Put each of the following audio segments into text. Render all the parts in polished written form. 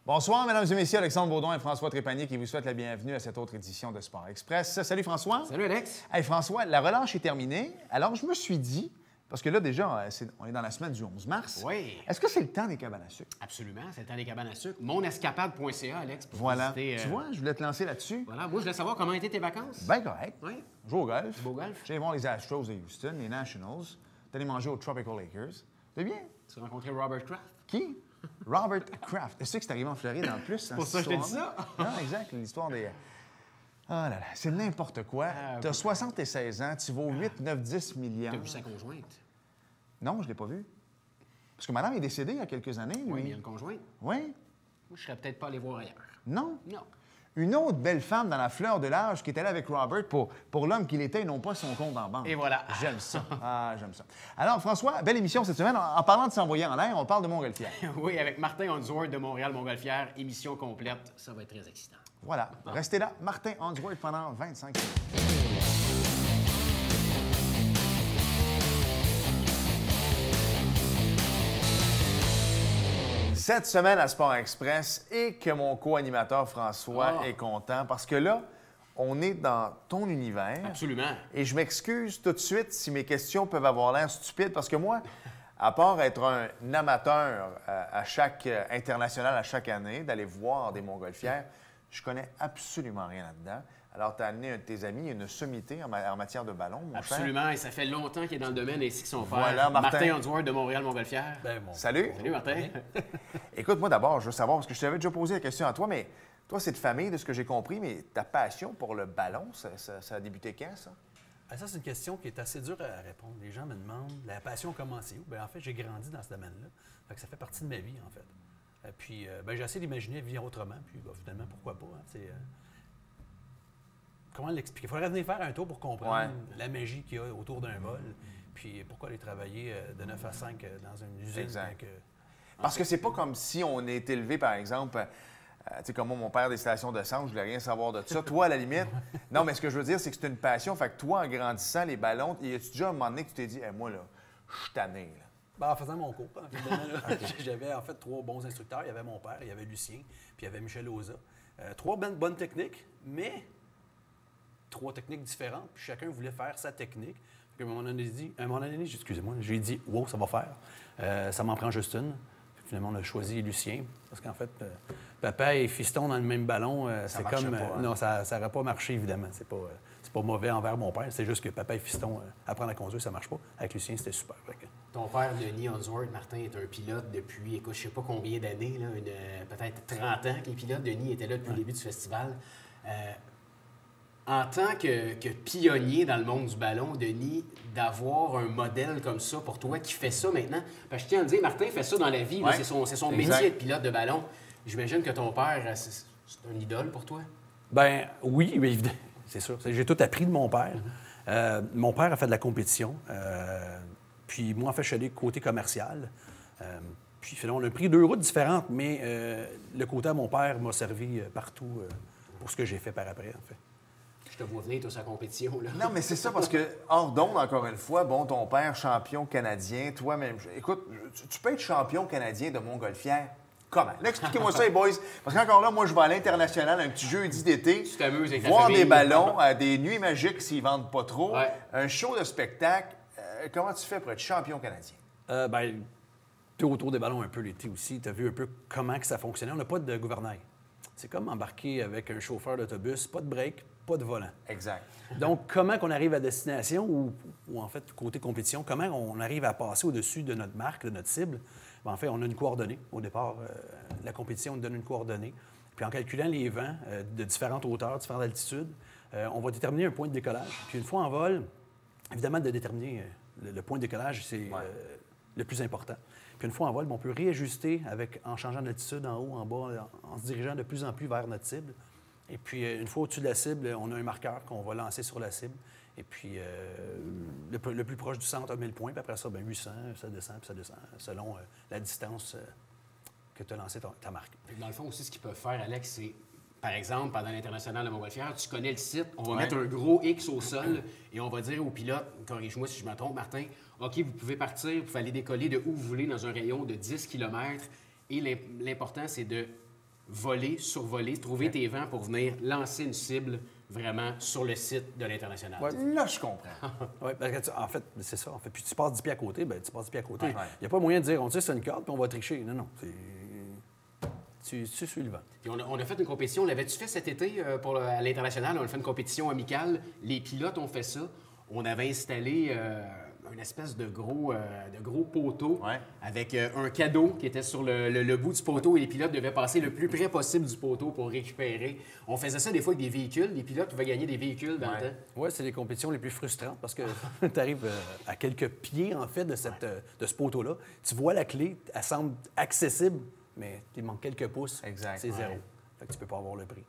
Bonsoir, mesdames et messieurs. Alexandre Baudon et François Trépanier qui vous souhaitent la bienvenue à cette autre édition de Sport Express. Salut François. Salut Alex. Hey François, la relâche est terminée. Alors, je me suis dit, parce que là, déjà, on est dans la semaine du 11 mars. Oui. Est-ce que c'est le temps des cabanes à sucre? Absolument, c'est le temps des cabanes à sucre. Monescapade.ca, Alex. Pour Voilà. visiter, Tu vois, je voulais te lancer là-dessus. Voilà. Moi, je voulais savoir comment étaient tes vacances. Bien correct. Oui. Joue au golf. Beau golf. J'ai voir les Astros de Houston, les Nationals. T'es allé manger aux Tropical Lakers. C'est bien. Tu as rencontré Robert Kraft. Qui? Robert Kraft. C'est sûr que c'est arrivé en Floride en plus. Pour ça, je te dis ça. Non, exact. L'histoire des... Ah là là, c'est n'importe quoi. Tu as 76 ans, tu vaux 8, 9, 10 millions. Tu as vu sa conjointe. Non, je ne l'ai pas vu. Parce que madame est décédée il y a quelques années, lui. Oui, mais il y a une conjointe. Oui? Moi, je serais peut-être pas allé voir ailleurs. Non? Non. Une autre belle femme dans la fleur de l'âge qui était là avec Robert pour l'homme qu'il était et non pas son compte en banque. Et voilà. J'aime ça. Ah, j'aime ça. Alors, François, belle émission cette semaine. En parlant de s'envoyer en l'air, on parle de Montgolfière. Oui, avec Martin Hansworth de Montréal-Montgolfière, émission complète. Ça va être très excitant. Voilà. Restez là. Martin Hansworth pendant 25 minutes. Cette semaine à Sport Express et que mon co-animateur François est content parce que là, on est dans ton univers. Absolument. Et je m'excuse tout de suite si mes questions peuvent avoir l'air stupides parce que moi, à part être un amateur à chaque international à chaque année, d'aller voir des montgolfières, je connais absolument rien là-dedans. Alors, tu as amené un de tes amis, une sommité en matière de ballon, mon cher. Absolument, et ça fait longtemps qu'il est dans le domaine ainsi que son père. Voilà, Martin Hansworth de Montréal-Montgolfière. Salut. Salut, Martin. Écoute, moi d'abord, je veux savoir, parce que je t'avais déjà posé la question à toi, mais toi, c'est de famille, de ce que j'ai compris, mais ta passion pour le ballon, ça a débuté quand, ça? Ah, ça, c'est une question qui est assez dure à répondre. Les gens me demandent, la passion a commencé où? Bien, en fait, j'ai grandi dans ce domaine-là. Fait que ça fait partie de ma vie, en fait. Puis, j'ai essayé d'imaginer vivre autrement, puis finalement, pourquoi pas? Hein? Comment l'expliquer? Il faudrait venir faire un tour pour comprendre la magie qu'il y a autour d'un vol, puis pourquoi aller travailler de 9 à 5 dans une usine. Exact. Parce que c'est pas comme si on est élevé, par exemple, tu sais, comme moi, mon père des stations de sang, je voulais rien savoir de ça. Toi, à la limite, non, mais ce que je veux dire, c'est que c'est une passion. Fait que toi, en grandissant, les ballons, y a-tu déjà un moment donné que tu t'es dit, hey, moi, là, je suis tanné, là? Ben, en faisant mon cours, j'avais en fait 3 bons instructeurs. Il y avait mon père, il y avait Lucien, puis il y avait Michel Oza. 3 bonnes techniques, mais 3 techniques différentes, puis chacun voulait faire sa technique. Puis à un moment donné, excusez-moi, j'ai dit « Wow, ça va faire. Ça m'en prend juste une. » Finalement, on a choisi Lucien, parce qu'en fait, papa et fiston dans le même ballon, c'est comme... pas, hein? Non, ça n'aurait pas marché, évidemment. C'est pas mauvais envers mon père, c'est juste que papa et fiston, apprendre à conduire, ça marche pas. Avec Lucien, c'était super. Ton père, Denis Hansworth, Martin, est un pilote depuis, écoute, je sais pas combien d'années, peut-être 30 ans qu'il est pilote. Denis était là depuis le début du festival. En tant que pionnier dans le monde du ballon, Denis, d'avoir un modèle comme ça pour toi qui fait ça maintenant, parce que je tiens à le dire, Martin fait ça dans la vie, c'est son métier de pilote de ballon. J'imagine que ton père, c'est un idole pour toi? Ben oui, mais évidemment, c'est sûr. J'ai tout appris de mon père. Mon père a fait de la compétition. Puis moi, en fait, je suis allé côté commercial. Puis finalement, on a pris 2 routes différentes, mais le côté à mon père m'a servi partout pour ce que j'ai fait par après, en fait. Je te vois venir, toi, sa compétition, là. Non, mais c'est ça, parce que, hors d'onde, encore une fois, bon, ton père, champion canadien, toi-même, écoute, tu peux être champion canadien de montgolfière. Comment? Là, expliquez-moi ça, les boys. Parce qu'encore là, moi, je vais à l'international, un petit jeudi d'été. Tu t'amuses avec ta voir famille. des ballons, des nuits magiques s'ils vendent pas trop, Ouais. un show de spectacle. Comment tu fais pour être champion canadien? Ben, tu es autour des ballons un peu l'été aussi. Tu as vu un peu comment que ça fonctionnait. On n'a pas de gouvernail. C'est comme embarquer avec un chauffeur d'autobus, pas de break, pas de volant. Exact. Donc, comment qu'on arrive à destination ou en fait, côté compétition, comment on arrive à passer au-dessus de notre marque, de notre cible? Ben, en fait, on a une coordonnée. Au départ, la compétition nous donne une coordonnée. Puis en calculant les vents de différentes hauteurs, différentes altitudes, on va déterminer un point de décollage. Puis une fois en vol, évidemment, de déterminer le point de décollage, c'est le plus important. Puis une fois en vol, on peut réajuster en changeant d'altitude en haut, en bas, en se dirigeant de plus en plus vers notre cible. Et puis, une fois au-dessus de la cible, on a un marqueur qu'on va lancer sur la cible. Et puis, le plus proche du centre a 1000 points. Puis après ça, 800, ça descend, puis ça descend, selon la distance que tu as lancé ta marque. Dans le fond aussi, ce qu'ils peuvent faire, Alex, c'est, par exemple, pendant l'International de Montgolfière, tu connais le site, on va mettre un gros X au sol et on va dire au pilote, corrige-moi si je me trompe, Martin, OK, vous pouvez partir, vous allez décoller de où vous voulez dans un rayon de 10 km. Et l'important, c'est de voler, survoler, trouver tes vents pour venir lancer une cible vraiment sur le site de l'International. Ouais. Là, je comprends. Oui, en fait, c'est ça. En fait, puis tu passes 10 pieds à côté, bien, tu passes 10 pieds à côté. Il Ouais. n'y a pas moyen de dire, on tire sur une corde, puis on va tricher. Non, non. Tu suis le vent. Puis on a fait une compétition. L'avais-tu fait cet été à l'International? On a fait une compétition amicale. Les pilotes ont fait ça. On avait installé une espèce de gros poteau avec un cadeau qui était sur le bout du poteau et les pilotes devaient passer le plus près possible du poteau pour récupérer. On faisait ça des fois avec des véhicules. Les pilotes pouvaient gagner des véhicules dans le temps. Oui, c'est les compétitions les plus frustrantes parce que tu arrives à quelques pieds, en fait, de ce poteau-là. Tu vois la clé, elle semble accessible, mais il manque quelques pouces. Exact. C'est zéro. Fait que tu peux pas avoir le prix.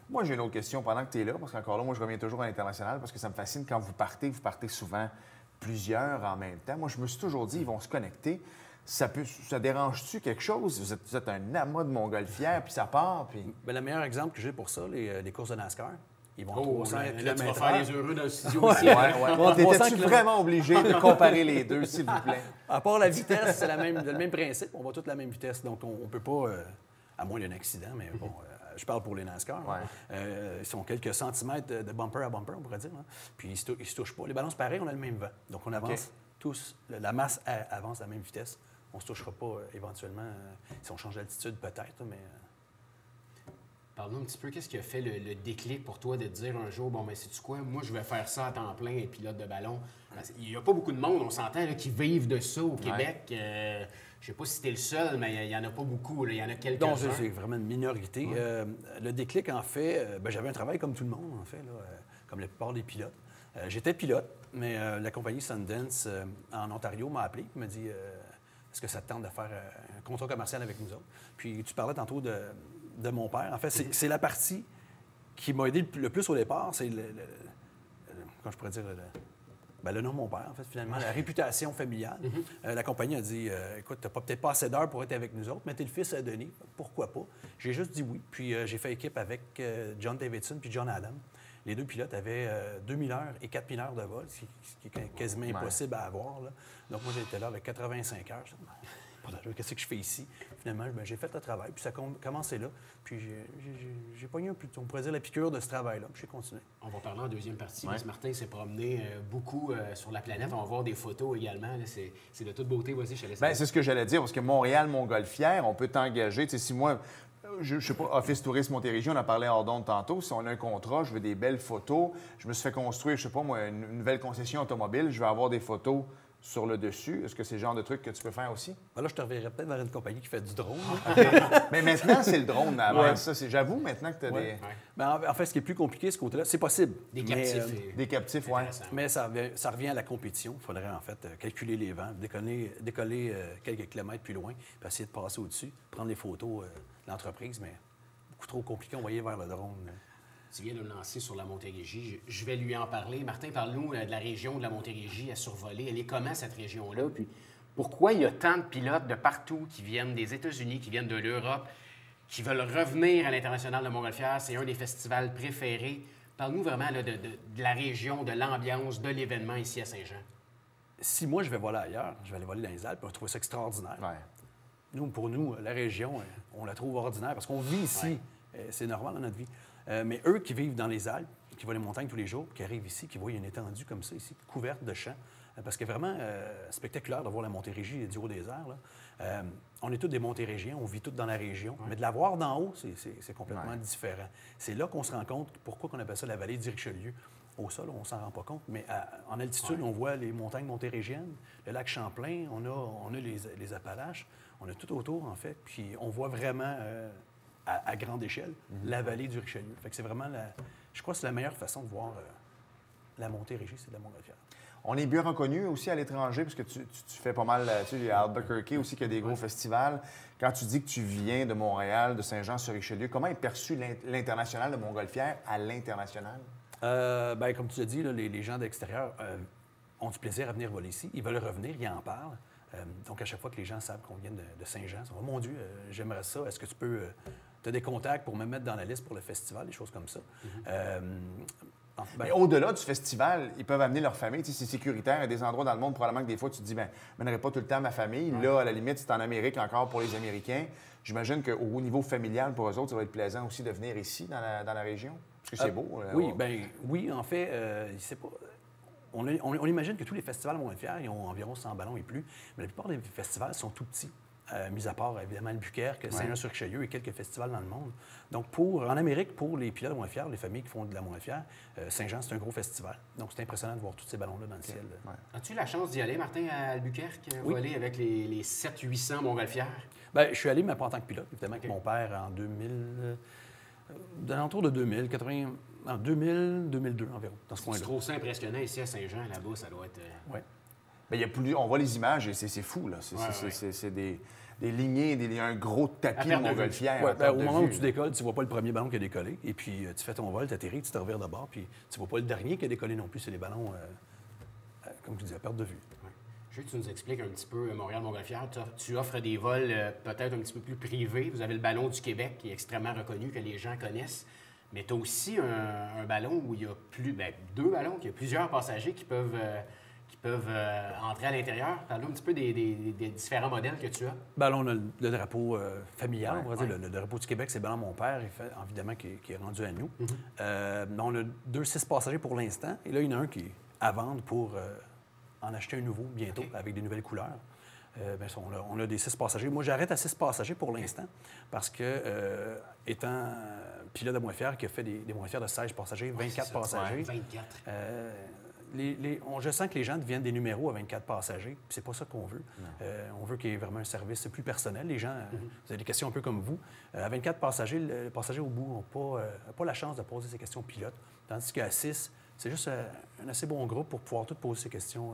Moi, j'ai une autre question pendant que tu es là, parce qu'encore là, moi, je reviens toujours à l'international parce que ça me fascine. Quand vous partez souvent plusieurs en même temps. Moi, je me suis toujours dit, ils vont se connecter. Ça dérange-tu quelque chose? Vous êtes un amas de montgolfières, puis ça part, puis... Bien, le meilleur exemple que j'ai pour ça, les courses de NASCAR. Ils vont 300 là, tu vas km/h. faire les heureux dans le studio aussi. T'étais-tu vraiment obligé de comparer les deux, s'il vous plaît? À part la vitesse, c'est le même principe. On va tous la même vitesse. Donc, on ne peut pas, à moins d'un accident, mais bon, je parle pour les NASCAR. Ils sont quelques centimètres de bumper à bumper, on pourrait dire. Hein. Puis, ils ne se touchent pas. Les ballons, c'est pareil, on a le même vent. Donc, on avance tous. La masse avance à la même vitesse. On ne se touchera pas éventuellement. Si on change d'altitude, peut-être, mais... Parle-nous un petit peu, qu'est-ce qui a fait le déclic pour toi de te dire un jour, bon, ben sais-tu quoi, moi, je vais faire ça à temps plein, et pilote de ballon. Il n'y a pas beaucoup de monde, on s'entend, là, qui vivent de ça au Québec. Je ne sais pas si tu es le seul, mais il n'y en a pas beaucoup. Là. Il y en a quelques-uns. Non, c'est vraiment une minorité. Le déclic, en fait, j'avais un travail comme tout le monde, en fait, là, comme la plupart des pilotes. J'étais pilote, mais la compagnie Sundance en Ontario m'a appelé et m'a dit est-ce que ça te tente de faire un contrat commercial avec nous autres? Puis tu parlais tantôt de mon père. En fait, c'est la partie qui m'a aidé le plus au départ. C'est comment je pourrais dire le nom de mon père, en fait, finalement, la réputation familiale. La compagnie a dit écoute, tu n'as peut-être pas assez d'heures pour être avec nous autres, mais tu es le fils à Denis, pourquoi pas? J'ai juste dit oui. Puis j'ai fait équipe avec John Davidson puis John Adam. Les deux pilotes avaient 2000 heures et 4000 heures de vol, ce qui est quasiment impossible à avoir. Là. Donc, moi, j'étais là avec 85 heures. Qu'est-ce que je fais ici? Finalement, j'ai fait le travail, puis ça a commencé là. Puis j'ai pogné on pourrait dire, la piqûre de ce travail-là, puis j'ai continué. On va parler en deuxième partie. Martin s'est promené beaucoup sur la planète. On va voir des photos également. C'est de toute beauté. Vas-y, je te laisse. Bien, c'est ce que j'allais dire, parce que Montréal-Montgolfière, on peut t'engager. Tu sais, si moi, je sais pas, Office Tourisme Montérégie, on a parlé hors d'onde tantôt. Si on a un contrat, je veux des belles photos. Je me suis fait construire, je sais pas moi, une nouvelle concession automobile. Je vais avoir des photos sur le dessus. Est-ce que c'est le genre de truc que tu peux faire aussi? Ben là, je te reverrai peut-être vers une compagnie qui fait du drone. Mais maintenant, c'est le drone. Avant ça, j'avoue maintenant que tu as des... Ben, en fait, ce qui est plus compliqué, ce côté-là, c'est possible. Des captifs. Des captifs, oui. Mais ça revient à la compétition. Il faudrait, en fait, calculer les vents, décoller quelques kilomètres plus loin, puis essayer de passer au-dessus, prendre les photos de l'entreprise, mais beaucoup trop compliqué, on va y aller vers le drone. Tu viens de me lancer sur la Montérégie. Je vais lui en parler. Martin, parle-nous de la région de la Montérégie à survoler. Elle est comment, cette région-là? Puis pourquoi il y a tant de pilotes de partout qui viennent des États-Unis, qui viennent de l'Europe, qui veulent revenir à l'International de Montgolfière? C'est un des festivals préférés. Parle-nous vraiment là, de la région, de l'ambiance, de l'événement ici à Saint-Jean. Si moi, je vais voler ailleurs, je vais aller voler dans les Alpes, on va trouver ça extraordinaire. Pour nous, la région, on la trouve ordinaire parce qu'on vit ici. C'est normal dans notre vie. Mais eux qui vivent dans les Alpes, qui voient les montagnes tous les jours, qui arrivent ici, qui voient une étendue comme ça ici, couverte de champs, parce que vraiment spectaculaire de voir la Montérégie du haut des airs. Là. On est tous des Montérégiens, on vit tous dans la région, mais de la voir d'en haut, c'est complètement différent. C'est là qu'on se rend compte pourquoi on appelle ça la vallée du Richelieu. Au sol, on ne s'en rend pas compte, mais en altitude, on voit les montagnes montérégiennes, le lac Champlain, on a les Appalaches, on a tout autour, en fait, puis on voit vraiment... À grande échelle, la vallée du Richelieu. Fait que c'est vraiment, je crois que c'est la meilleure façon de voir la Montérégie, c'est de la Montgolfière. On est bien reconnu aussi à l'étranger, parce que tu fais pas mal, tu sais, il y a Albuquerque aussi qui a des gros festivals. Quand tu dis que tu viens de Montréal, de Saint-Jean-sur-Richelieu, comment est perçu l'International de Montgolfière à l'international? Bien, comme tu l'as dit, là, les gens d'extérieur ont du plaisir à venir voler ici. Ils veulent revenir, ils en parlent. Donc, à chaque fois que les gens savent qu'on vient de Saint-Jean, ils disent « Oh mon Dieu, j'aimerais ça. Est-ce que tu peux... tu as des contacts pour me mettre dans la liste pour le festival, des choses comme ça. Mais au-delà du festival, ils peuvent amener leur famille. Tu sais, c'est sécuritaire. Il y a des endroits dans le monde, probablement que des fois, tu te dis, bien, je n'amènerai pas tout le temps ma famille. Là, à la limite, c'est en Amérique encore pour les Américains. J'imagine qu'au niveau familial, pour eux autres, ça va être plaisant aussi de venir ici, dans la région. Parce que c'est beau. Oui, en fait, c'est pas... On imagine que tous les festivals à Mont-Royal ils ont environ 100 ballons et plus, mais la plupart des festivals sont tout petits. Mis à part, évidemment, Albuquerque, Saint-Jean-sur-Richelieu et quelques festivals dans le monde. Donc, en Amérique, pour les pilotes de Mont-Royal, les familles qui font de la Mont-Royal, Saint-Jean, c'est un gros festival. Donc, c'est impressionnant de voir tous ces ballons-là dans le ciel. Ouais. As-tu eu la chance d'y aller, Martin, à Albuquerque, voler avec les 700-800 Montgolfières? Bien, je suis allé, mais pas en tant que pilote, évidemment, avec mon père en 2000... Dans l'entour de 2000, 80... En 2000, 2002 environ, dans ce coin-là. Je trouve ça impressionnant ici à Saint-Jean, là-bas, ça doit être... Oui. Mais il y a plus... On voit les images et c'est fou, là. C'est des lignées, un gros tapis de Montgolfière. Ouais, au moment où tu décolles, tu ne vois pas le premier ballon qui a décollé. Et puis, tu fais ton vol, tu atterris, tu te revires de bord, puis tu ne vois pas le dernier qui a décollé non plus. C'est les ballons, comme tu dis, à perte de vue. Ouais. Je veux que tu nous expliques un petit peu, Montréal-Montgolfière. Tu offres des vols peut-être un petit peu plus privés. Vous avez le ballon du Québec qui est extrêmement reconnu, que les gens connaissent. Mais tu as aussi un ballon où il y a deux ballons, il y a plusieurs passagers qui peuvent entrer à l'intérieur. Parle-nous un petit peu des différents modèles que tu as. Bien, là, on a le drapeau familial, on va dire. Le drapeau du Québec, c'est le ballon mon père, évidemment, qui est rendu à nous. On a 6 passagers pour l'instant. Et là, il y en a un qui est à vendre pour en acheter un nouveau bientôt, avec des nouvelles couleurs. On a des 6 passagers. Moi, j'arrête à 6 passagers pour l'instant parce que, étant pilote de Mont-Royal qui a fait des Mont-Royal de 16 passagers, 24 passagers. 24. Je sens que les gens deviennent des numéros à 24 passagers. C'est pas ça qu'on veut. On veut qu'il y ait vraiment un service plus personnel. Les gens, vous avez des questions un peu comme vous. À 24 passagers, le passager au bout n'a pas la chance de poser ses questions au pilote. Tandis qu'à 6, c'est juste un assez bon groupe pour pouvoir tout poser ses questions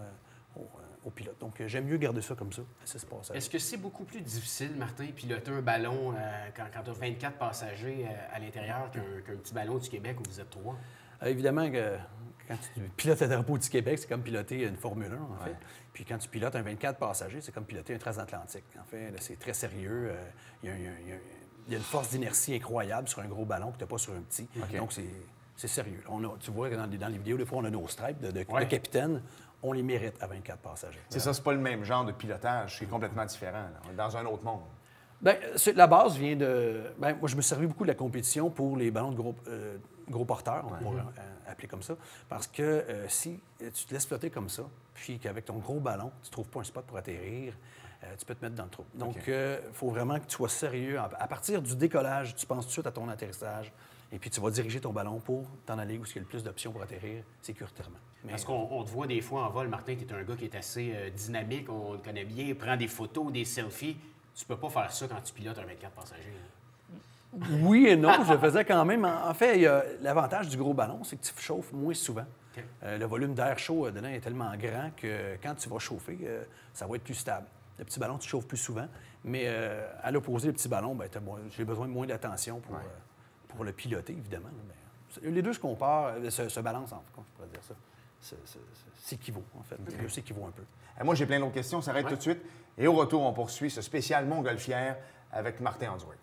au pilote. Donc, j'aime mieux garder ça comme ça, à 6 passagers. Est-ce que c'est beaucoup plus difficile, Martin, piloter un ballon quand tu as 24 passagers à l'intérieur qu'un petit ballon du Québec où vous êtes 3? Évidemment que quand tu pilotes le drapeau du Québec, c'est comme piloter une Formule 1, en fait. Puis quand tu pilotes un 24 passagers, c'est comme piloter un transatlantique. En fait, là, c'est très sérieux. Il y a une force d'inertie incroyable sur un gros ballon que tu n'as pas sur un petit. Donc, c'est sérieux. Tu vois que dans les vidéos, des fois, on a nos stripes de capitaine. On les mérite à 24 passagers. C'est ça, c'est pas le même genre de pilotage. C'est complètement différent. Là. On est dans un autre monde. Bien, la base vient de... Bien, moi, je me servis beaucoup de la compétition pour les ballons de gros porteurs, on pourrait appeler comme ça. Parce que si tu te laisses flotter comme ça, puis qu'avec ton gros ballon, tu ne trouves pas un spot pour atterrir, tu peux te mettre dans le trou. Donc, il faut vraiment que tu sois sérieux. À partir du décollage, tu penses tout de suite à ton atterrissage. Et puis, tu vas diriger ton ballon pour t'en aller où il y a le plus d'options pour atterrir sécuritairement. Parce qu'on te voit des fois en vol, Martin, tu es un gars qui est assez dynamique, on le connaît bien, prend des photos, des selfies. Tu peux pas faire ça quand tu pilotes un 24 passagers. Oui et non, je le faisais quand même. En fait, l'avantage du gros ballon, c'est que tu chauffes moins souvent. Le volume d'air chaud dedans est tellement grand que quand tu vas chauffer, ça va être plus stable. Le petit ballon, tu chauffes plus souvent. Mais à l'opposé, le petit ballon, j'ai besoin de moins d'attention pour le piloter, évidemment. Mais les deux se comparent, se balancent, comment je pourrais dire ça? S'équivaut, en fait. Les deux s'équivaut un peu. Moi, j'ai plein d'autres questions. On s'arrête tout de suite. Et au retour, on poursuit ce spécial Montgolfière avec Martin Andouin.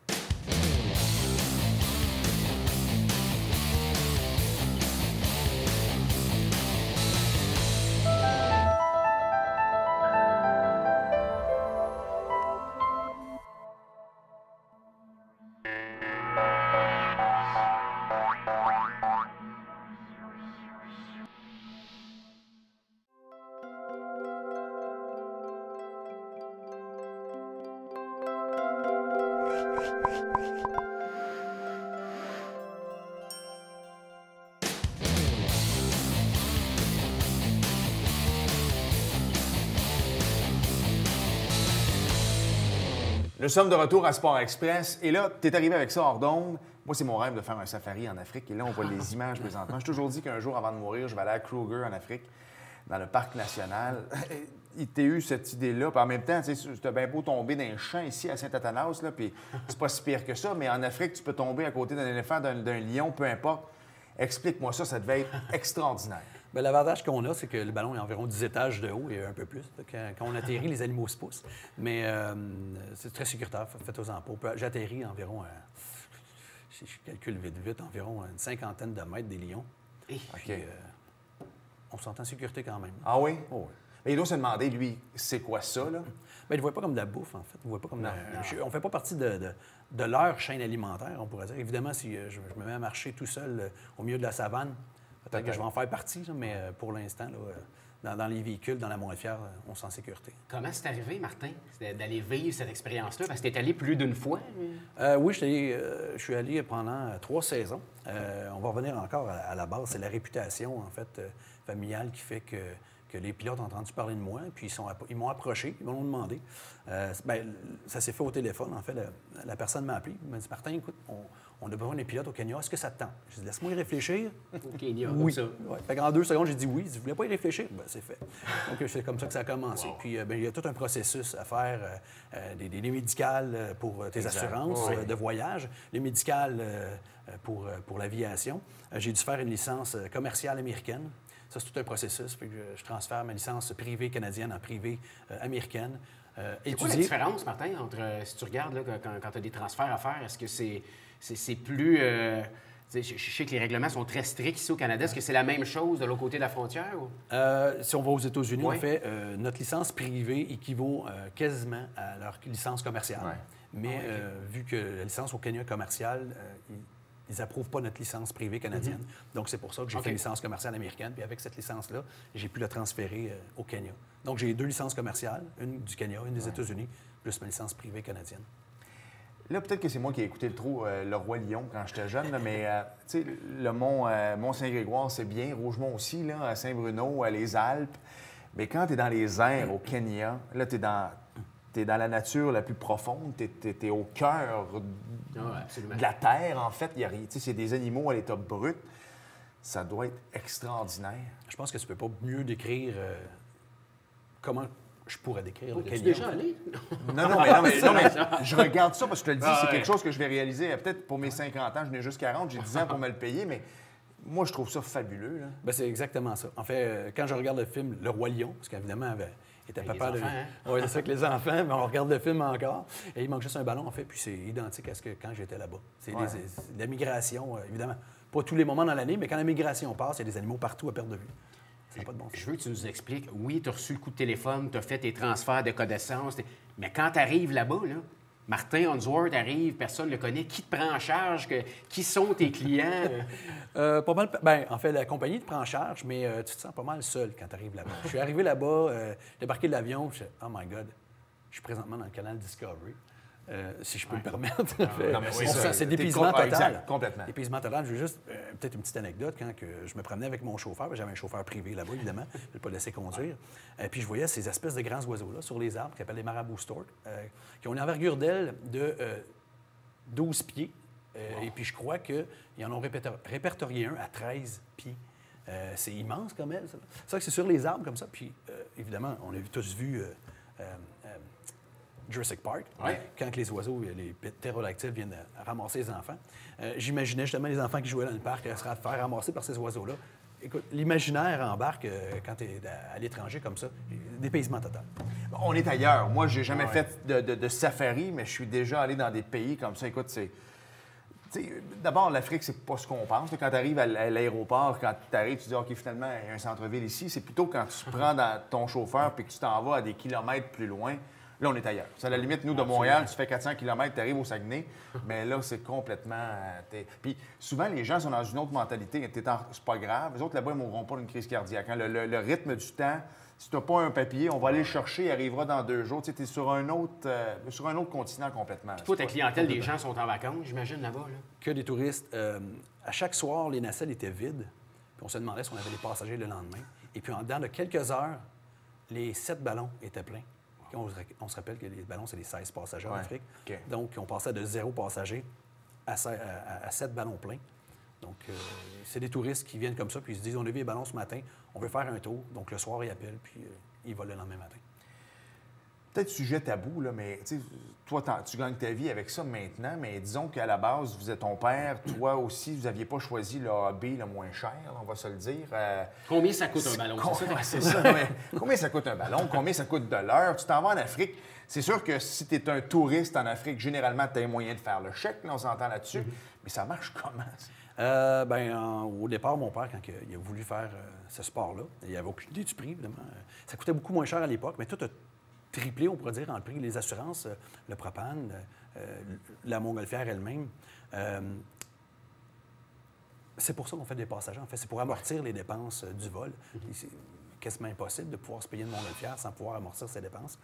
Nous sommes de retour à Sport Express. Et là, tu es arrivé avec ça hors d'onde. Moi, c'est mon rêve de faire un safari en Afrique. Et là, on voit les images présentement. Je t'ai toujours dit qu'un jour, avant de mourir, je vais aller à Kruger en Afrique, dans le parc national. Il t'a eu cette idée-là. Puis en même temps, tu as bien beau tomber dans un champ ici à Saint-Athanas, puis c'est pas si pire que ça. Mais en Afrique, tu peux tomber à côté d'un éléphant, d'un lion, peu importe. Explique-moi ça, ça devait être extraordinaire. Bien, l'avantage qu'on a, c'est que le ballon est environ 10 étages de haut et un peu plus. Quand on atterrit, les animaux se poussent. Mais c'est très sécuritaire, faites-en pas. J'atterris environ, si je calcule vite, environ une 50aine de mètres des lions. Et puis, on se sent en sécurité quand même. Ah oui? Oh, oui. Mais il doit se demander, lui, c'est quoi ça, là? Bien, il ne voit pas comme de la bouffe, en fait. Il voit pas comme on ne fait pas partie de leur chaîne alimentaire, on pourrait dire. Évidemment, si je me mets à marcher tout seul au milieu de la savane, peut-être que je vais en faire partie, là, mais pour l'instant, dans les véhicules, dans la Montgolfière, on se sent en sécurité. Comment c'est arrivé, Martin, d'aller vivre cette expérience-là? Parce que tu es allé plus d'une fois. Oui, je suis allé pendant 3 saisons. On va revenir encore à la base. C'est la réputation, en fait, familiale qui fait que les pilotes ont entendu parler de moi, puis ils m'ont approché, ils m'ont demandé. Ça s'est fait au téléphone, en fait. La personne m'a appelé, il m'a dit « Martin, écoute, on a besoin des pilotes au Kenya, est-ce que ça te tente? » J'ai dit « Laisse-moi y réfléchir. » Au Kenya, oui. comme ça. Ouais. Fait qu'en 2 secondes, j'ai dit oui. Il dit « Vous voulez pas y réfléchir? » Bien, c'est fait. Donc, c'est comme ça que ça a commencé. Wow. Puis, il y a tout un processus à faire, des médicales pour tes assurances de voyage, les médicales pour l'aviation. J'ai dû faire une licence commerciale américaine. Ça, c'est tout un processus. Puis je transfère ma licence privée canadienne en privée américaine. C'est quoi la différence, Martin, entre, si tu regardes là, quand tu as des transferts à faire, est-ce que c'est plus... je sais que les règlements sont très stricts ici au Canada. Est-ce que c'est la même chose de l'autre côté de la frontière? Ou? Si on va aux États-Unis, en fait, notre licence privée équivaut quasiment à leur licence commerciale. Ouais. Mais vu que la licence au Kenya commerciale, ils n'approuvent pas notre licence privée canadienne. Donc, c'est pour ça que j'ai fait une licence commerciale américaine. Puis avec cette licence-là, j'ai pu la transférer au Kenya. Donc, j'ai 2 licences commerciales, une du Kenya, une des États-Unis, plus ma licence privée canadienne. Là, peut-être que c'est moi qui ai écouté le Roi Lion quand j'étais jeune, là, mais tu sais, le Mont-Saint-Grégoire, c'est bien. Rougemont aussi, là, à Saint-Bruno, les Alpes. Mais quand tu es dans les airs au Kenya, là, tu es dans la nature la plus profonde, tu es au cœur de la terre, en fait. C'est des animaux à l'état brut. Ça doit être extraordinaire. Je pense que tu ne peux pas mieux décrire comment je pourrais décrire le Kenya. Déjà allé? Non, mais je regarde ça parce que je te le dis, c'est quelque chose que je vais réaliser. Peut-être pour mes 50 ans, je n'ai juste 40, j'ai 10 ans pour me le payer, mais moi, je trouve ça fabuleux. Bien, c'est exactement ça. En fait, quand je regarde le film Le Roi Lion, parce qu'évidemment, il était papa de... Oui, c'est ça que les enfants, mais on regarde le film encore. Et il manque juste un ballon, en fait, puis c'est identique à ce que quand j'étais là-bas. C'est la migration, évidemment. Pas tous les moments dans l'année, mais quand la migration passe, il y a des animaux partout à perte de vue. C'est pas de bon sens. Je veux que tu nous expliques. Oui, tu as reçu le coup de téléphone, tu as fait tes transferts de connaissances, mais quand tu arrives là-bas, là, Martin Unsworth arrive, personne ne le connaît. Qui te prend en charge? Qui sont tes clients? Pas mal. Bien, en fait, la compagnie te prend en charge, mais tu te sens pas mal seul quand tu arrives là-bas. Je suis arrivé là-bas, débarqué de l'avion, je suis oh my God, je suis présentement dans le canal Discovery. Si je peux me permettre. Non, mais c'est dépaysement total. Exact, complètement. Dépaysement total. Je veux juste, peut-être une petite anecdote, quand je me promenais avec mon chauffeur, j'avais un chauffeur privé là-bas, évidemment, je ne vais pas le laisser conduire. Puis je voyais ces espèces de grands oiseaux-là sur les arbres, qui s'appellent les marabou storks, qui ont une envergure d'aile de 12 pieds. Et puis je crois qu'ils en ont répertorié un à 13 pieds. C'est immense comme elle. C'est vrai que c'est sur les arbres comme ça. Puis évidemment, on a tous vu Jurassic Park, quand les oiseaux, les ptérodactyles viennent ramasser les enfants. J'imaginais justement les enfants qui jouaient dans le parc se faire ramasser par ces oiseaux-là. Écoute, l'imaginaire embarque quand tu es à l'étranger comme ça. Dépaysement total. On est ailleurs. Moi, j'ai jamais fait de safari, mais je suis déjà allé dans des pays comme ça. Écoute, c'est... D'abord, l'Afrique, c'est pas ce qu'on pense. Quand tu arrives à l'aéroport, quand tu arrives, tu dis « OK, finalement, il y a un centre-ville ici ». C'est plutôt quand tu prends dans ton chauffeur puis que tu t'en vas à des kilomètres plus loin. Là, on est ailleurs. C'est à la limite, nous, de Montréal, tu fais 400 km, tu arrives au Saguenay, mais là, c'est complètement... Puis souvent, les gens sont dans une autre mentalité. C'est pas grave. Les autres, là-bas, ils ne mourront pas d'une crise cardiaque. Le rythme du temps, si tu n'as pas un papier, on va aller le chercher, il arrivera dans 2 jours. Tu es sur un autre continent complètement. Puis toi, ta clientèle, les gens sont en vacances, j'imagine, là-bas. Là. Que des touristes. À chaque soir, les nacelles étaient vides. Puis on se demandait si on avait des passagers le lendemain. Et puis, en dedans de quelques heures, les 7 ballons étaient pleins. On se rappelle que les ballons, c'est les 16 passagers en Afrique. Okay. Donc, on passait de 0 passager à 7 ballons pleins. Donc, c'est des touristes qui viennent comme ça, puis ils se disent, on a vu les ballons ce matin, on veut faire un tour. Donc, le soir, ils appellent, puis ils volent le lendemain matin. peut-être sujet tabou, là, mais toi, tu gagnes ta vie avec ça maintenant, mais disons qu'à la base, vous êtes ton père, toi aussi, vous n'aviez pas choisi le hobby le moins cher, on va se le dire. Combien ça coûte un ballon? C'est ça, mais combien ça coûte un ballon? Combien ça coûte de l'heure? Tu t'en vas en Afrique. C'est sûr que si tu es un touriste en Afrique, généralement, tu as les moyens de faire le chèque, là, on s'entend là-dessus. Mais ça marche comment, ça? Au départ, mon père, quand il a voulu faire ce sport-là, il n'avait aucune idée du prix, évidemment. Ça coûtait beaucoup moins cher à l'époque, mais tout a triplé, on pourrait dire, dans le prix. Les assurances, le propane, la montgolfière elle-même. C'est pour ça qu'on fait des passagers, en fait. C'est pour amortir les dépenses du vol. C'est quasiment impossible de pouvoir se payer une montgolfière sans pouvoir amortir ses dépenses.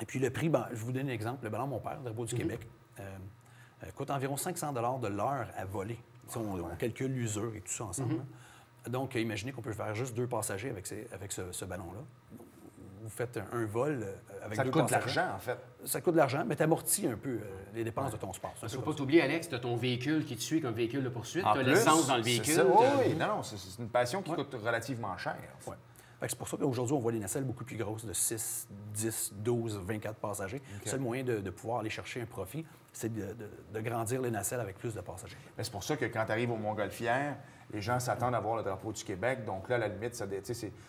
Et puis le prix, je vous donne un exemple. Le ballon de mon père, Drapeau du Québec, coûte environ 500 $ de l'heure à voler. On calcule l'usure et tout ça ensemble. Donc, imaginez qu'on peut faire juste 2 passagers avec ce ballon-là. Vous faites un vol avec 2 passagers. Ça coûte de l'argent, en fait. Ça coûte de l'argent, mais tu amortis un peu les dépenses de ton sport. Il ne faut pas t'oublier, Alex, tu as ton véhicule qui te suit comme véhicule de poursuite. Tu as l'essence dans le véhicule. Oui, non, c'est une passion qui coûte relativement cher. Ouais. C'est pour ça qu'aujourd'hui, on voit des nacelles beaucoup plus grosses, de 6, 10, 12, 24 passagers. Le seul moyen de pouvoir aller chercher un profit, c'est de grandir les nacelles avec plus de passagers. C'est pour ça que quand tu arrives au Montgolfière, les gens s'attendent à voir le drapeau du Québec. Donc là, à la limite,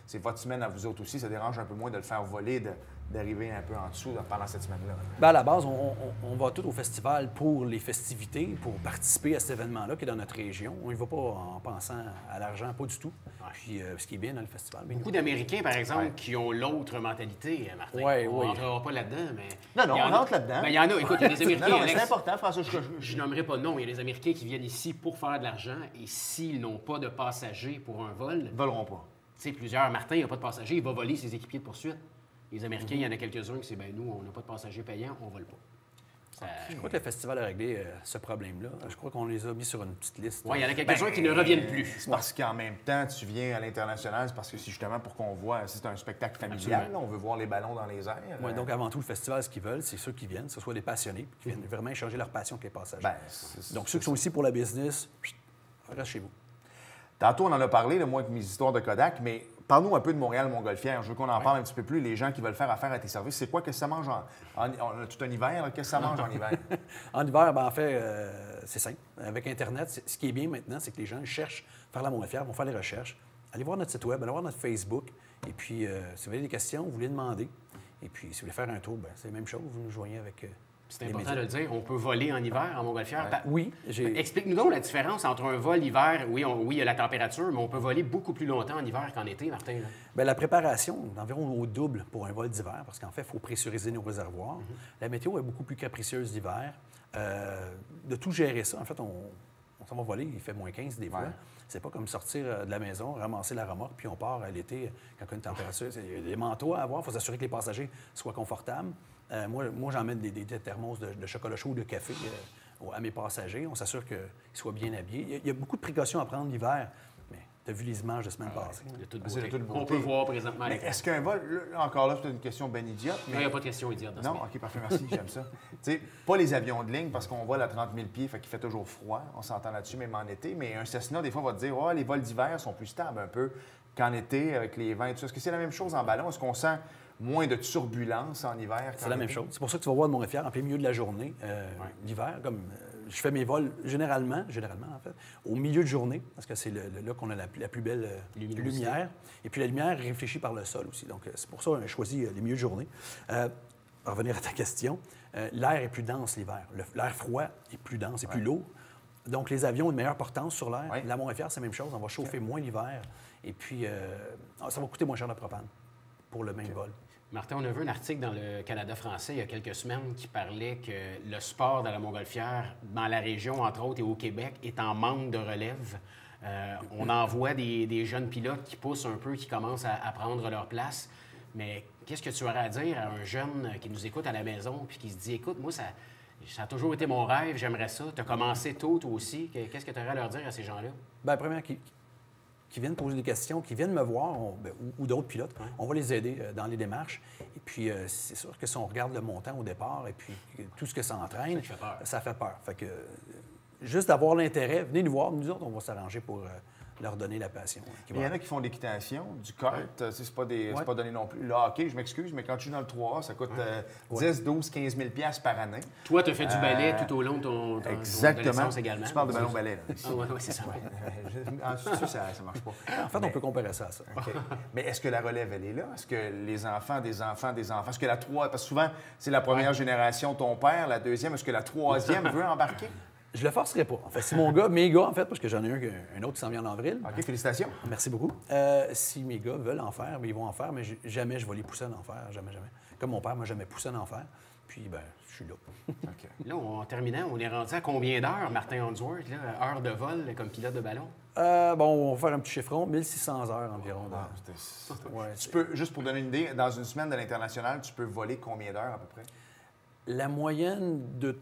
c'est votre semaine à vous autres aussi. Ça dérange un peu moins de le faire voler, d'arriver un peu en dessous pendant cette semaine-là. À la base, on va tout au festival pour les festivités, pour participer à cet événement-là qui est dans notre région. On n'y va pas en pensant à l'argent, pas du tout. Puis ce qui est bien dans le festival. Beaucoup d'Américains, par exemple, qui ont l'autre mentalité, Martin. On n'entrera pas là-dedans, mais... Non, on entre là-dedans. Il y en a, écoute, il y a des Américains... Non, c'est important, François. Je nommerai pas de nom. Il y a des Américains qui viennent ici pour faire de l'argent et s'ils n'ont pas de passagers pour un vol... Ils ne voleront pas. Tu sais, plusieurs... Martin, il n'a pas de passagers, il va voler ses équipiers de poursuite. Les Américains, il y en a quelques-uns qui c'est nous, on n'a pas de passagers payants, on ne vole pas. Je crois que le festival a réglé ce problème-là. Je crois qu'on les a mis sur une petite liste. Oui, il y en a quelques-uns qui ne reviennent plus. C'est parce qu'en même temps, tu viens à l'international, c'est parce que c'est justement pour qu'on voit, c'est un spectacle familial, on veut voir les ballons dans les airs. Oui, donc avant tout, le festival, ce qu'ils veulent, c'est ceux qui viennent, que ce soit des passionnés, qui viennent vraiment échanger leur passion avec les passagers. Donc ceux qui sont ici pour la business, reste chez vous. Tantôt, on en a parlé, moi, avec mes histoires de Kodak, mais parle-nous un peu de Montréal-Montgolfière. Je veux qu'on en parle un petit peu plus. Les gens qui veulent faire affaire à tes services, c'est quoi que ça mange on a tout un hiver? Qu'est-ce que ça mange en hiver? En hiver, en fait, c'est simple. Avec Internet, ce qui est bien maintenant, c'est que les gens cherchent faire la Montgolfière, vont faire les recherches. Allez voir notre site web, allez voir notre Facebook. Et puis, si vous avez des questions, vous voulez demander. Et puis, si vous voulez faire un tour, c'est la même chose. Vous nous joignez avec... C'est important de le dire. On peut voler en hiver en Montgolfière. Oui. Explique-nous donc la différence entre un vol hiver, oui, il y a la température, mais on peut voler beaucoup plus longtemps en hiver qu'en été, Martin. La préparation, environ au double pour un vol d'hiver, parce qu'en fait, il faut pressuriser nos réservoirs. La météo est beaucoup plus capricieuse d'hiver. De tout gérer ça, en fait, on s'en va voler, il fait moins 15 des fois. C'est pas comme sortir de la maison, ramasser la remorque, puis on part à l'été quand il y a une température. Il y a des manteaux à avoir, il faut s'assurer que les passagers soient confortables. Moi j'emmène des thermos de chocolat chaud ou de café à mes passagers. On s'assure qu'ils soient bien habillés. Il y a beaucoup de précautions à prendre l'hiver, mais tu as vu les images de semaine passée. De toute beauté. On peut voir présentement. Mais est-ce qu'un vol, encore là, c'est une question bien idiote. Mais... il n'y a pas de question idiote dans ce Non, OK, parfait, merci, j'aime ça. Tu sais, pas les avions de ligne, parce qu'on vole à 30 000 pieds, fait qu'il fait toujours froid. On s'entend là-dessus, même en été. Mais un Cessna, des fois, va te dire, les vols d'hiver sont plus stables un peu qu'en été, avec les vents et tout ça. Est-ce que c'est la même chose en ballon? Est-ce qu'on sent moins de turbulence en hiver? C'est la même chose. C'est pour ça que tu vas voir de Montgolfière en plein milieu de la journée, l'hiver, comme je fais mes vols généralement en fait, au milieu de journée, parce que c'est là qu'on a la plus belle lumière. Et puis la lumière est réfléchie par le sol aussi. Donc c'est pour ça qu'on a choisi les milieux de journée. Pour revenir à ta question, l'air est plus dense l'hiver. L'air froid est plus dense et plus lourd. Donc les avions ont une meilleure portance sur l'air. La Montgolfière, c'est la même chose. On va chauffer moins l'hiver. Et puis ça va coûter moins cher de propane pour le même vol. Martin, on a vu un article dans le Canada français il y a quelques semaines qui parlait que le sport de la Montgolfière, dans la région, entre autres, et au Québec, est en manque de relève. On en voit des jeunes pilotes qui poussent un peu, qui commencent à prendre leur place. Mais qu'est-ce que tu aurais à dire à un jeune qui nous écoute à la maison puis qui se dit, écoute, moi, ça a toujours été mon rêve, j'aimerais ça. Tu as commencé tôt, toi aussi. Qu'est-ce que tu aurais à leur dire à ces gens-là? Premièrement, qui viennent poser des questions, qui viennent me voir, ou d'autres pilotes, on va les aider dans les démarches. Et puis, c'est sûr que si on regarde le montant au départ et puis tout ce que ça entraîne, ça fait peur. Fait que juste d'avoir l'intérêt, venez nous voir, nous autres, on va s'arranger pour leur donner la passion. Il y en a qui font de l'équitation, du kart, c'est pas donné non plus. Le hockey, je m'excuse, mais quand tu es dans le 3A, ça coûte 10, 12, 15 000 $ par année. Toi, tu as fait du ballet tout au long de ton adolescence également. Tu parles de ballon-ballet, là. Oui, c'est ça. Ensuite, ça marche pas. En fait, on peut comparer ça à ça. Okay. Mais est-ce que la relève, elle est là? Est-ce que les enfants des enfants des enfants... Est-ce que la parce que souvent, c'est la première génération, ton père, la deuxième. Est-ce que la troisième veut embarquer? Je le forcerai pas. En fait, si mes gars, en fait, parce que j'en ai un autre qui s'en vient en avril. OK, félicitations. Merci beaucoup. Si mes gars veulent en faire, ils vont en faire, mais jamais je vais les pousser à en faire. Jamais, jamais. Comme mon père m'a jamais poussé à en faire. Puis, ben, je suis là. Okay. Là, en terminant, on est rendu à combien d'heures, Martin Unsworth, heures de vol comme pilote de ballon? On va faire un petit chiffron, 1600 heures environ. Tu peux, juste pour donner une idée, dans une semaine de l'international, tu peux voler combien d'heures à peu près? La moyenne de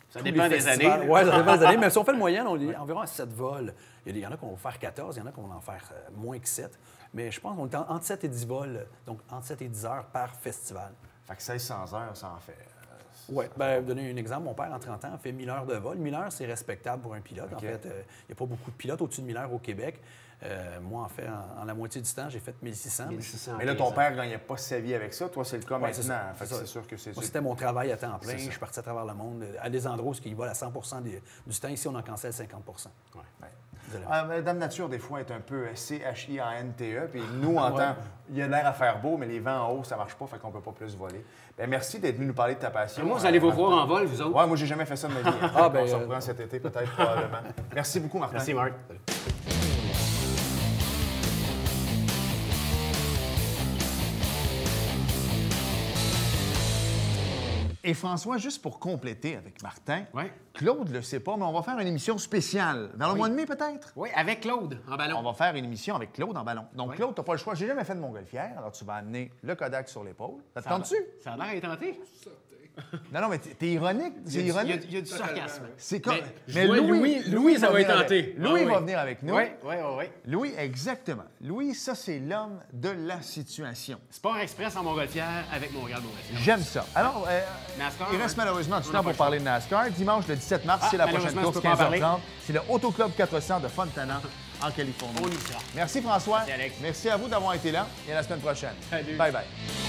ça dépend des années. Oui, ça dépend des années. Mais si on fait le moyenne, on est environ à 7 vols. Il y en a qui vont faire 14, il y en a qui vont en faire moins que 7. Mais je pense qu'on est entre 7 et 10 vols, donc entre 7 et 10 heures par festival. Fait que 1600 heures, ça en fait. Oui. Bien, donner un exemple, mon père, en 30 ans, a fait 1000 heures de vol. 1000 heures, c'est respectable pour un pilote. Okay. En fait, il n'y a pas beaucoup de pilotes au-dessus de 1000 heures au Québec. Moi, en fait, en la moitié du temps, j'ai fait 1600. Mais là, ton père ne gagnait pas sa vie avec ça. Toi, c'est le cas maintenant. C'est sûr que c'est Moi, c'était mon travail à temps plein. Je suis parti à travers le monde, à des endroits où il vole à 100 du temps. Ici, on en cancelle 50 Dame Nature, des fois, est un peu CHIANTE. Puis nous, en temps, il a l'air à faire beau, mais les vents en haut, ça ne marche pas, fait qu'on ne peut pas plus voler. Bien, merci d'être venu nous parler de ta passion. Moi, vous allez vous voir en vol, vous autres? Oui, moi, j'ai jamais fait ça de ma vie. On se reprend cet été, peut-être, probablement. Merci beaucoup, Martin. Merci, Marc. Et François, juste pour compléter avec Martin, Claude ne le sait pas, mais on va faire une émission spéciale. Vers le mois de mai, peut-être? Oui, avec Claude, en ballon. On va faire une émission avec Claude en ballon. Donc, Claude, tu n'as pas le choix. J'ai jamais fait de montgolfière, alors tu vas amener le Kodak sur l'épaule. Ça te tente-tu? Ça a l'air d'être tenté. Non, mais t'es ironique. C'est ironique. Il y a du sarcasme. C'est comme... Mais Louis, ça va être tenté. Louis va venir avec nous. Oui. Louis, exactement. Louis, ça, c'est l'homme de la situation. Sport Express en montgolfière avec mon gars Montgolfière. J'aime ça. Alors, NASCAR, il reste malheureusement du temps pour parler de NASCAR. Dimanche, le 17 mars, c'est la prochaine course, 15h30. C'est le Auto Club 400 de Fontana, en Californie. On y sera. Merci, François. Merci, Alex. Merci à vous d'avoir été là et à la semaine prochaine. Salut. Bye-bye.